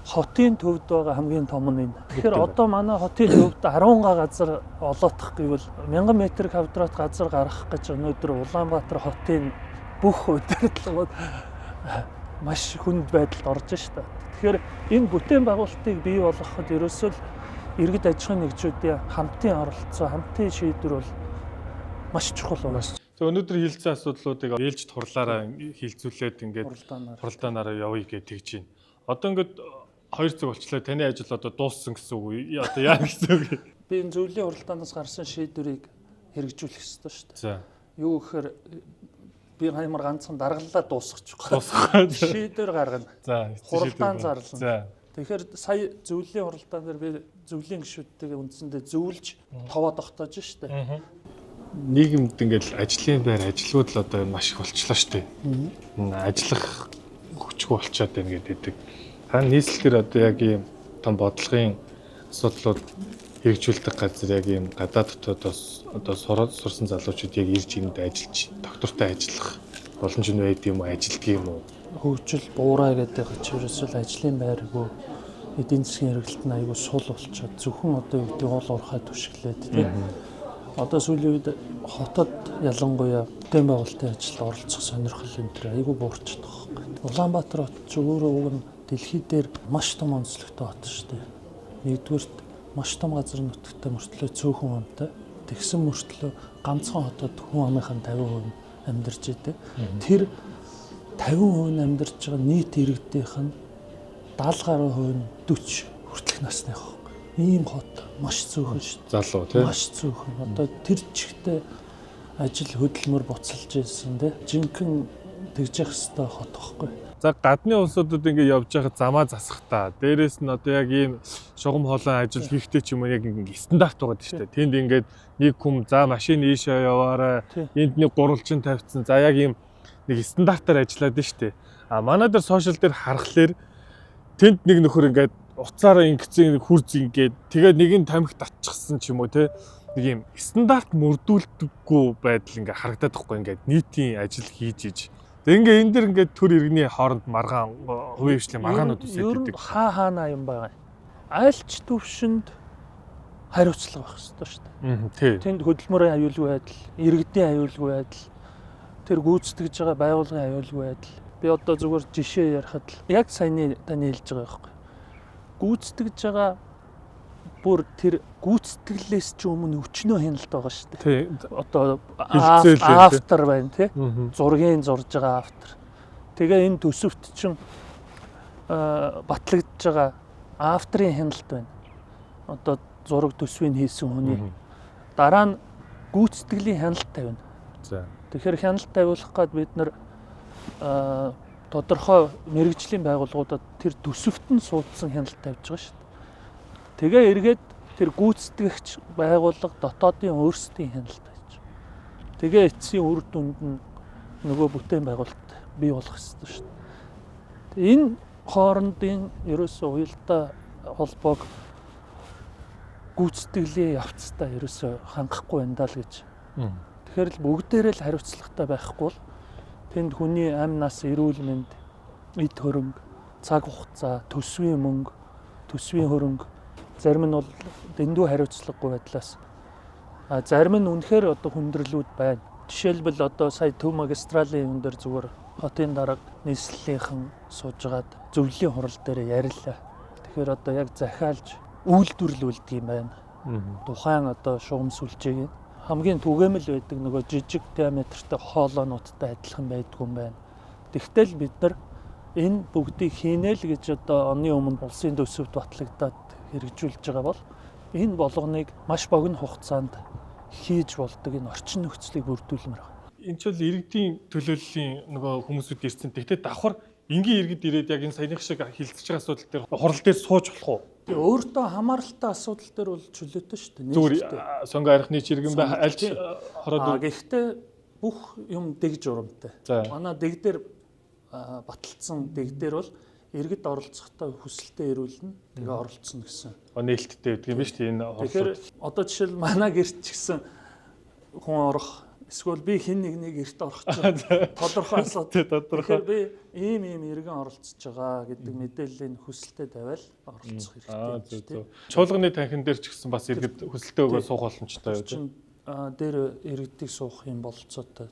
хотын төвд байгаа хамгийн том нь энэ. Тэгэхээр одоо манай хотын төвд 10 газар олоодох гэвэл 1000 м2 газар гаргах гэж өнөөдөр Улаанбаатар хотын бүх удирдлагууд маш хүнд байдалд орж штэ. Тэгэхээр энэ бүтээн байгуулалтыг бий болгоход ерөөсөө иргэд аж ахуйн нэгжүүдийн хамтын оролцоо, хамтын шийдвэр бол маш чухал байна. Тэгээ өнөөдөр хилцсэн асуудлуудыг ээлж турлаараа хилцүүлээд ингээд хуралдаанаараа явъя гэж тэгж байна. Одоо ингээд 2 цаг болчлоо. Таны ажил одоо дууссан гэсэн үг үү? Одоо яа гэсэн үг? Би энэ зөвлөлийн хуралдаанаас гарсан шийдвэрийг хэрэгжүүлэх ёстой шүү дээ. За. Юу гэхээр би хаймар ганцхан даргаллаа дуусгачихгүй. Шийдвэр гаргана. За. Хуралдаан зарлана. За. Тэгэхээр сая зөвлөлийн хуралдаан дээр би зөвлөлийн гишүүдтэйгээ үндсэндээ зөвлөж товоо тогтоож шүү дээ. Нийгэмд ингээд ажлын байр ажилгууд л одоо маш их болчлоо шүү дээ. Ажиллах хүчгүй болчиход байна гэдэг. Та нийслэлээр одоо яг ийм том бодлогын асуудлууд хэрэгжүүлдэг газар яг ийм гадаад дотоодоос одоо сурсан залуучууд яг ирж энд ажиллаж доктортой ажиллах боломж нь байд юм уу, ажилддаг юм уу? Хөгжил буураа гэдэг ч ерөөсөө ажлын байргүй эдийн засгийн хэрэгэлт нь аягүй сул болчиход зөвхөн одоо юу гэдэг уул уурхай түшиглээд тийм. Одоо сүүлийн үед хотод ялангуяа бүтээн байгуулалтын ажилд оролцох сонирхол энэ төр аягүй буурчиход байгаа хэрэг. Улаанбаатар хот ч өөрөө уг нь дэлхий дээр маш том онцлогтой хот шүү дээ. Нэгдүгürt маш том газар нутагтай мөртлөө цөөхөн амтай. Тэгсэн мөртлөө ганцхан хотод хүн амынхаа 50% амьдарч идэг. Тэр 50% амьдарч байгаа нийт иргэдийнх нь 70 гаруй хувь нь 40 хүртэлх насны хог. Ийм хот маш цөөхөн шүү дээ. Залуу тийм. Маш цөөхөн. Одоо тэр чигтээ ажил хөдөлмөр буцалж ирсэн тийм. Жинхэнэ тэгж явах хэвээр хот байхгүй. За гадны улсуудад ингээд явж байхад замаа засах та. Дээрээс нь одоо яг ийм шугам хоолой ажил хийхдээ ч юм уу яг ингээд стандарт байгаа шүү дээ. Тэнд ингээд нэг хүм за машин ийшээ яваарай. Энд нэг гурвалжин тавьчихсан. За яг ийм нэг стандартаар ажиллаад нь шүү дээ. А манай дээр сошиал дээр харахаар тэнд нэг нөхөр ингээд уцаараа ингэсэн хүрз ингээд тэгээд нэг нь тамхи татчихсан ч юм уу те. Нэг ийм стандарт мөрдүүлдэггүй байдал ингээд харагдаад байхгүй ингээд нийтийн ажил хийж иж. Тэгээ ингээ энэ дэр ингээ төр иргэний хооронд маргаан хувийн хвшлийн маргаанууд үсээд идэг. Хаана юм байгаа. Айлч төвшөнд хариуцлага байх хэрэгтэй шүү дээ. Тэнд хөдөлмөрийн аюулгүй байдал, иргэдийн аюулгүй байдал, тэр гүйцэтгэж байгаа байгууллагын аюулгүй байдал. Би одоо зүгээр жишээ ярихад л яг саяны таны хэлж байгаа байхгүй. Гүйцэтгэж байгаа бүр тэр гүйцэтгэлээс ч өмнө өчнөө хяналт байгаа шүү дээ. Тий. Одоо автор байна тий. Зургийн зурж байгаа автор. Тэгээ энэ төсөвт чинь батлагдж байгаа авторын хяналт байна. Одоо зураг төсвийг хийсэн хүний дараа нь гүйцэтгэлийн хяналт тавина. За. Тэгэхээр хяналт тавиулах гээд бид нар тодорхой мэрэгжлийн байгууллагуудад тэр төсөвт нь суудсан хяналт тавьж байгаа шүү дээ. Тэгээ эргээд тэр гүйцэтгэгч байгууллага дотоодын өөрсдийн хяналт тавьж. Тэгээ эцсийн үр дүнд нь нөгөө бүтээн байгуулалт бий болох хэрэгтэй шүү дээ. Энэ хоорондын ерөөсөө уялдаа холбоог гүйцэтгэлийн явцдаа ерөөсөө хангахгүй байна даа л гэж. Тэгэхээр л бүгдээрээ л хариуцлагатай байхгүй бол тэнд хүний амь нас, эрүүл мэнд, эд хөрөнгө, цаг хугацаа, төсвийн мөнгө, төсвийн хөрөнгө зарим нь бол дэндүү хариуцлагагүй байдлаас зарим нь үнэхээр одоо хүндрэлүүд байна. Жишээлбэл одоо сая Төв магистралийн юм дээр зүгээр хотын дарга нийслэлийнхэн суужгаад зөвлөлийн хурал дээр ярилаа. Тэгэхээр одоо яг захиалж үйлдвэрлүүлдэг юм байна. Тухайн одоо шугам сүлжээг хамгийн түгээмэл байдаг нөгөө жижиг диаметртэй хоолойнуудтай адилхан байдгүй юм байна. Тэгтэл бид нар энэ бүгдийг хийнэ л гэж одоо оны өмнө улсын төсөвт батлагдаад хэрэгжүүлж байгаа бол энэ болгоныг маш богино хугацаанд хийж болдог энэ орчин нөхцөлийг бүрдүүлмээр байна. Энэ ч бол иргэдийн төлөөллийн нөгөө хүмүүсүүд ирсэн. Тэгтээ давхар энгийн иргэд ирээд яг энэ саяных шиг хилцэж байгаа асуудал дээр хурал дээр сууж болох уу? Тэгээ өөртөө хамааралтай асуудал дээр бол чөлөөтэй шүү дээ. Зүгээр сонгоо арихны чиргэн бай альж хороод. Гэхдээ бүх юм дэг журамтай. Манай дэг дээр баталсан дэг дээр бол иргэд оролцохтой хүсэлтэд ирүүлнэ. Тэгээ оролцсон гэсэн. Нээлттэй гэдэг юм ба шүү дээ энэ хорлол. Тэгэхээр одоо жишээл манай гэрт ч гэсэн хүн орох эсвэл би хэн нэгнийг эрт орох чинь тодорхой асуудал. Тэгэхээр би ийм иргэн оролцож байгаа гэдэг мэдээллийн хүсэлтэд тавиал оролцох хэрэгтэй. Чуулганы танхим дээр ч гэсэн бас иргэд хүсэлтээ өгөө суух боломжтой байдаг. Дээр иргэдийг суух юм болцоотой.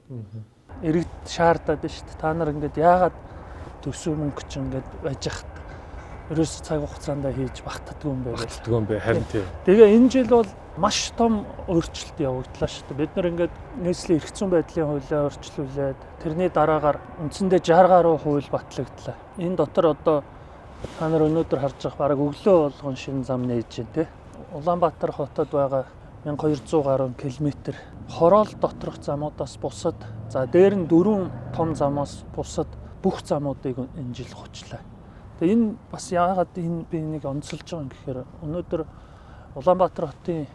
Иргэд шаардаад шүү дээ. Та нар ингээд яагаад төсөв мөнгө чинь ингээд байж хат ерөөс цаг хугацаанд хийж багтдаггүй юм байна. Багтдаггүй юм бэ харин тийм. Тэгээ энэ жил бол маш том өөрчлөлт явагдлаа шүү дээ. Бид нар ингээд нийслэлийн эрх зүйн байдлын хуулиа өөрчлүүлээд тэрний дараагаар үндсэндээ 60 гаруй хууль батлагдлаа. Энэ дотор одоо та нар өнөөдөр харж байгаа бараг өглөө болгон шинэ зам нээж дээ. Улаанбаатар хотод байгаа 1200 гаруй километр хороол доторх замуудаас бусад за дээр нь 4 том замаас бусад бүх замуудыг энэ жил хучлаа. Тэгээ энэ бас яагаад энэ би энийг онцолж байгаа юм гэхээр өнөөдөр Улаанбаатар хотын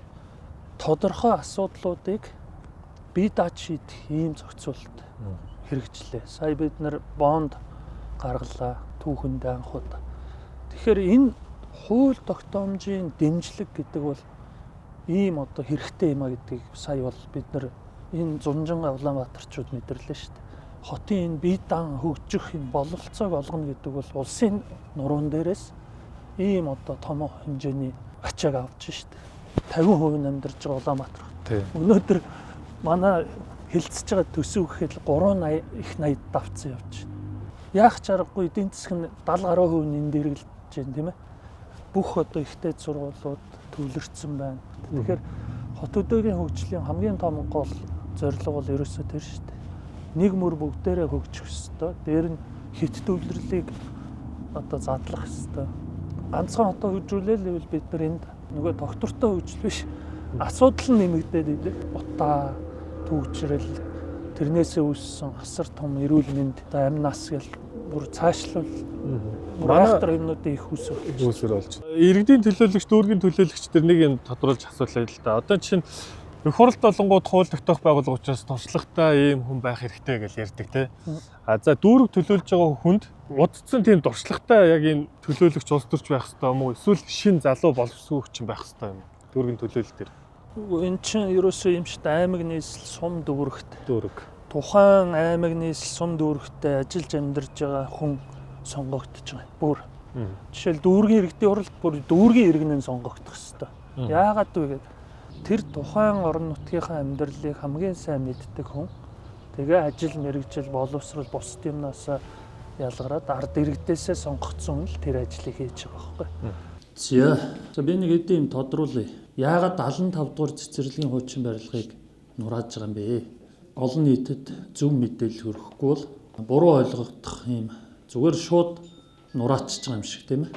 тодорхой асуудлуудыг бие дааж шийдэх ийм зохицуулалт хэрэгжлээ. Сая бид нар бонд гаргалаа түүхэндээ анхудаа. Тэгэхээр энэ хууль тогтоомжийн дэмжлэг гэдэг бол ийм одоо хэрэгтэй юм а гэдгийг сая бол бид нар энэ зунжин Улаанбаатарчууд мэдэрлээ шүү дээ. Хотын энэ бие даан хөгжих юм бололцоог олгоно гэдэг бол улсын нуруунд дээрээс ийм одоо том хэмжээний ачааг авч шүү дээ. 50% амьдарч байгаа Улаанбаатар. Өнөөдөр манай хилцэж байгаа төсөв гэхэд 380 их 80 давцсан явж байна. Яах ч аргагүй эдийн засаг нь 70 гаруй хувь энд эргэлдэж байна тийм ээ. Бүх одоо ихтэй сургуулиуд төвлөрсөн байна. Тэгэхээр хот өдөөгийн хөгжлийн хамгийн том гол зорилго бол ерөөсөө тэр шүү дээ. Нэг мөр бүгдээрээ хөгжих ёстой. Дээр нь хит төвлөрлийг одоо задлах ёстой. Ганцхан хотоо хөгжүүлээл бид нар энд нөгөө доктортой хөгжил биш. Асуудал нь нэмэгдээд идэг. Утаа, төвчрэл, тэрнээсээ үүссэн асар том эрүүл мэнд, амь нас гэл бүр цаашлуул. Айхтар юмнуудын их үүсвэр болж. Иргэдийн төлөөлөгч, дүүргийн төлөөлөгч төр нэг юм тодруулж асуулаа л да. Одоо чинь их хуралд болонгууд хууль тогтоох байгууллага учраас туршлагатай ийм хүн байх хэрэгтэй гэж ярьдаг те. За дүүрэг төлөөлж байгаа хүнд удцсан тийм туршлагатай яг энэ төлөөлөгч улс төрч байх хэрэгтэй юм уу? Эсвэл шин залуу боловсруулагч байх хэрэгтэй юм уу? Дүүргийн төлөөлөл төр. Энэ чинь ерөөсөө юм шүү дээ. Аймаг нийслэл сум дүүрэгт. Тухайн аймаг нийслэл сум дүүрэгтээ ажиллаж амьдарч байгаа хүн сонгогдож байгаа. Бүр. Жишээл дүүргийн иргэдийн хуралд бүр дүүргийн иргэнэн сонгогдох хэрэгтэй. Яагаад вэ гэдэг тэр тухайн орон нутгийнхаа амьдралыг хамгийн сайн мэддэг хүн тэгээ ажил мэргэжил боловсрол бусд юмнаас ялгараад ард иргэдээсээ сонгогдсон хүн л тэр ажлыг хийж байгаа байхгүй. За би нэг хэдийн юм тодруулъя. Яагаад 75 дугаар цэцэрлэгийн хуучин барилгыг нурааж байгаа юм бэ? Олон нийтэд зөв мэдээлэл хүргэхгүй бол буруу ойлгогдох юм зүгээр шууд нураачж байгаа юм шиг тийм ээ.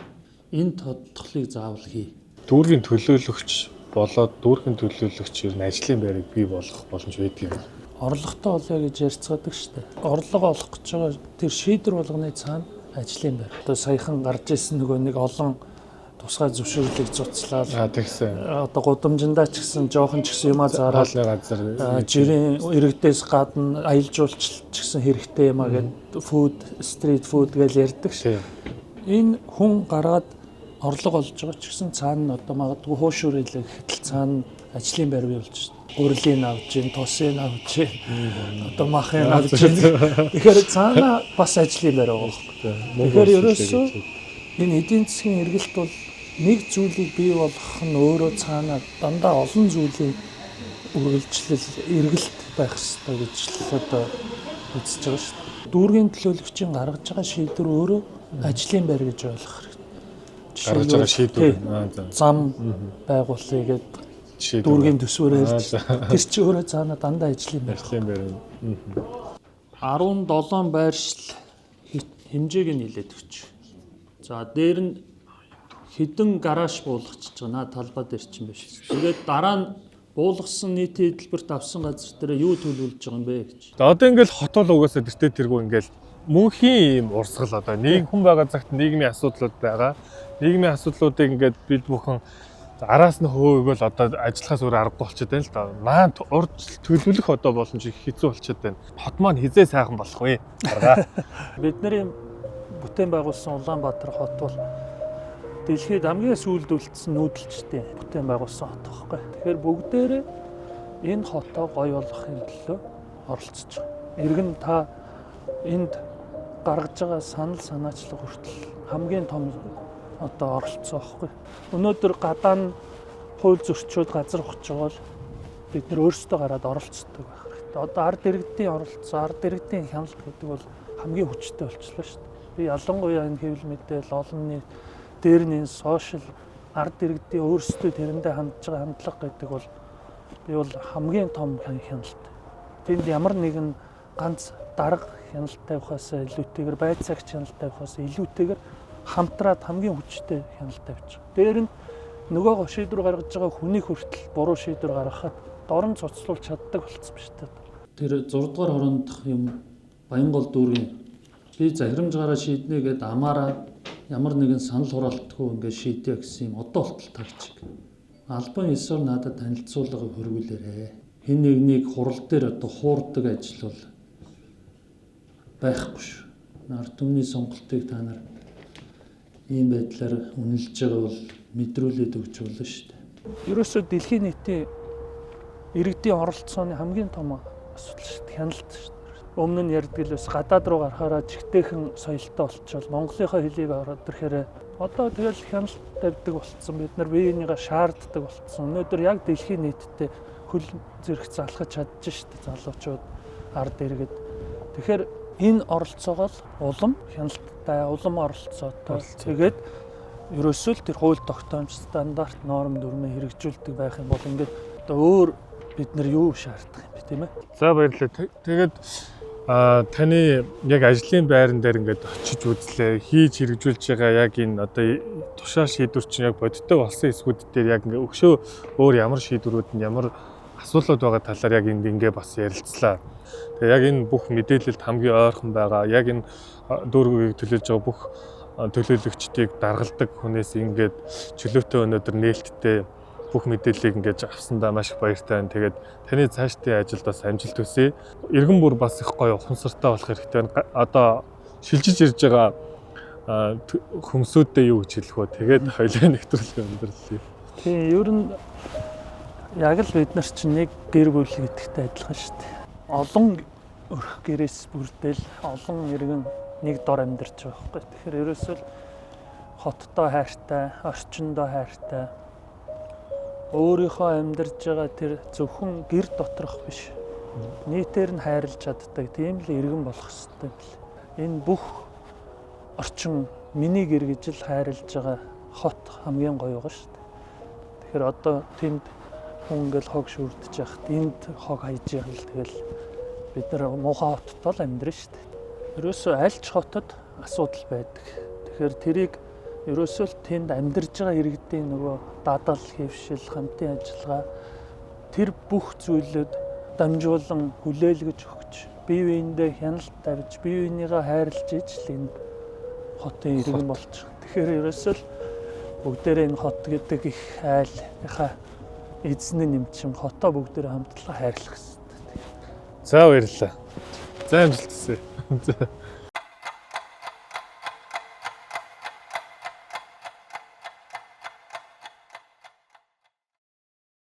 Энэ тодтолыг заавал хий. Дүүргийн төлөөлөгч болоод дүүргийн төлөөлөгч ер нь ажлын байрыг бий болгох боломж байдаг юм. Орлоготой олё гэж ярьцгаадаг шүү дээ. Орлого олох гэж байгаа тэр шийдвэр болгоны цаана ажлын байр. Одоо саяхан гарч ирсэн нөгөө нэг олон тусгай зөвшөөрлийг цуцлаад Тэгсэн. одоо гудамжиндаа ч гэсэн жоохон ч гэсэн юмаа зараад Хоолны газар жирийн иргэдээс гадна аялал жуулчлалт ч гэсэн хэрэгтэй юмаа гэдэг фуд, стрит фуд гэж ярьдаг шүү. Энэ хүн гараад орлого олж байгаа ч гэсэн цаана одоо магадгүй хуушуурэлэх хэтэл цаана ажлын байр бий болж шүү. Урилын авж гин, тосын авж гин, одоо махын авж гин. Тэгэхээр цаана бас ажлын байр байгаа байхгүй. Тэгэхээр ерөөсөө энэ эдийн засгийн эргэлт бол нэг зүйлийг бий болгох нь өөрөө цаана дандаа олон зүйлийн үргэлжлэл эргэлт байх ёстой гэж л одоо үзэж байгаа шүү дээ. Дүүргийн төлөөлөгчийн гаргаж байгаа шийдвэр өөрөө ажлын байр гэж ойлгох хэрэгтэй. гаргаж байгаа шийдвэр. Зам байгуулъя гэдэг дүүргийн төсвөр ярьж тэр чи өөрөө цаана дандаа ажлын байр. 17 байршил хэмжээг нь хэлээд өгч. За дээр нь хэдэн гараж буулгачихж байгаа. Наа талбай дээр чинь биш. Тэгээд дараа нь буулгасан нийтийн хөтөлбөрт авсан газар дээр юу төлөвлөж байгаа юм бэ гэж. За одоо ингээл хот бол угаасаа тэртээ тэргүй ингээл мөнхийн юм урсгал одоо нэг хүн байгаа цагт нийгмийн асуудлууд байгаа. Нийгмийн асуудлуудыг ингээд бид бүхэн араас нь хөөгөл одоо ажиллахаас өөр аргагүй болчиход байна л да. Маань урд төлөвлөх одоо боломж их хэцүү болчиход байна. Хот маань хизээ сайхан болох вэ? Бидний бүтээн байгуулсан Улаанбаатар хот бол дэлхийд хамгийн сүүлд үлдсэн нүүдэлчтэй бүтээн байгуулсан хот байхгүй. Тэгэхээр бүгдээрээ энэ хотоо гоё болгохын төлөө оролцож байгаа. Иргэн та энд гаргаж байгаа санал санаачлаг хүртэл хамгийн том одоо оролцсон байхгүй. Өнөөдөр гадаа нь хууль зөрчөөд газар ухаж байгаа бол бид нэр өөрсдөө гараад оролцдог байх хэрэгтэй. Одоо ард иргэдийн оролцоо, ард иргэдийн хяналт гэдэг бол хамгийн хүчтэй болчихлоо шүү дээ. Би ялангуяа энэ хэвлэл мэдээл олон нийт дээр нь энэ сошиал ард иргэдийн өөрсдөө тэрэндээ хандж байгаа хандлага гэдэг бол би бол хамгийн том хяналт. Тэнд ямар нэгэн ганц дарга хяналт тавихаас илүүтэйгээр байцаагч хяналт тавихаас илүүтэйгээр хамтраад хамгийн хүчтэй хяналт тавьж байгаа. Дээр нь нөгөө шийдвэр гаргаж байгаа хүний хүртэл буруу шийдвэр гаргахад дорн цуцлуулж чаддаг болцсон ба шүү дээ. Тэр 6 дугаар хорондох юм Баянгол дүүргийн би захирамжгаараа шийднэ гэд амаараа ямар нэгэн санал хураалтгүй ингээд шийдэе гэсэн юм одоо болтол тагч. Албан ёсоор надад танилцуулга хөргүүлээрэ. Хэн нэгнийг хурал дээр одоо хуурдаг ажил бол байхгүй шүү. Нар түмний сонголтыг та нар ийм байдлаар үнэлж байгаа бол мэдрүүлээд өгч болно шүү дээ. Ерөөсөө дэлхийн нийтийн иргэдийн оролцооны хамгийн том асуудал шүү дээ. Хяналт шүү дээ. Өмнө нь ярьдаг л бас гадаад руу гарахаараа жигтэйхэн соёлтой болчихвол монголынхаа хэлийг ороод ирэхээр одоо тэгэл хяналт тавьдаг болцсон. Бид нар биенийгээ шаарддаг болцсон. Өнөөдөр яг дэлхийн нийтдээ хөл зэрэг залхаж чадчих шүү дээ. Залуучууд ард иргэд. Тэгэхээр энэ оролцоогоо улам хяналттай, улам оролцоотой. Тэгээд ерөөсөө тэр хууль тогтоомж стандарт норм дүрмээ хэрэгжүүлдэг байх юм бол ингээд одоо өөр бид нар юу шаардах юм бэ тийм ээ. За баярлалаа. Тэгээд таны яг ажлын байран дээр ингээд очиж үзлээ, хийж хэрэгжүүлж байгаа яг энэ одоо тушаал шийдвэр чинь яг бодиттой болсон эсгүүд дээр яг ингээ өгшөө өөр ямар шийдвэрүүд нь ямар асуулууд байгаа талаар яг ингээ бас ярилцлаа. Тэгээ яг энэ бүх мэдээлэлд хамгийн ойрхон байгаа, яг энэ дүүргийг төлөөлж байгаа бүх төлөөлөгчдийг даргалдаг хүнээс ингээд чөлөөтэй өнөөдөр нээлттэй бүх мэдээллийг ингээд авсандаа маш их баяртай байна. Тэгээд таны цаашдын ажилд бас амжилт хүсье. Иргэн бүр бас их гоё ухамсартай болох хэрэгтэй байна. Одоо шилжиж ирж байгаа хүмүүсүүдээ юу гэж хэлэх вэ? Тэгээд хоёлаа нэвтрүүлэх өндөрлөе. Тийм, ер нь яг л бид нар чинь нэг гэр бүл гэдэгтэй адилхан шүү дээ. Олон өрх гэрээс бүрдэл олон иргэн нэг дор амьдарч байгаа байхгүй. Тэгэхээр ерөөсөө хоттой хайртай, орчиндоо хайртай өөрийнхөө амьдарч байгаа тэр зөвхөн гэр доторх биш. Нийтээр нь хайрлаж чаддаг тийм л иргэн болох хэрэгтэй бил. Энэ бүх орчин миний гэр гэж л хайрлаж байгаа хот хамгийн гоё байгаа шүү дээ. Тэгэхээр одоо тэнд хүн ингээл хог шүрдэж яхад энд хог хайж байгаа л тэгэл бид нар муухай хотод л амьдрын шүү дээ. Ерөөсөө аль ч хотод асуудал байдаг. Тэгэхээр тэрийг ерөөсөө л тэнд амьдарж байгаа иргэдийн нөгөө дадал, хэвшил, хамтын ажиллагаа тэр бүх зүйлүүд дамжуулан хүлээлгэж өгч, бие биендээ хяналт тавьж, бие биенийгээ хайрлаж ижил энэ хотын иргэн болчих. Тэгэхээр ерөөсөө л бүгдээрээ энэ хот гэдэг их айлынхаа эзэн нэмчин хотоо бүгдээрээ хамтлан хайрлах хэрэгтэй. За баярлалаа. За амжилт хүсье. За.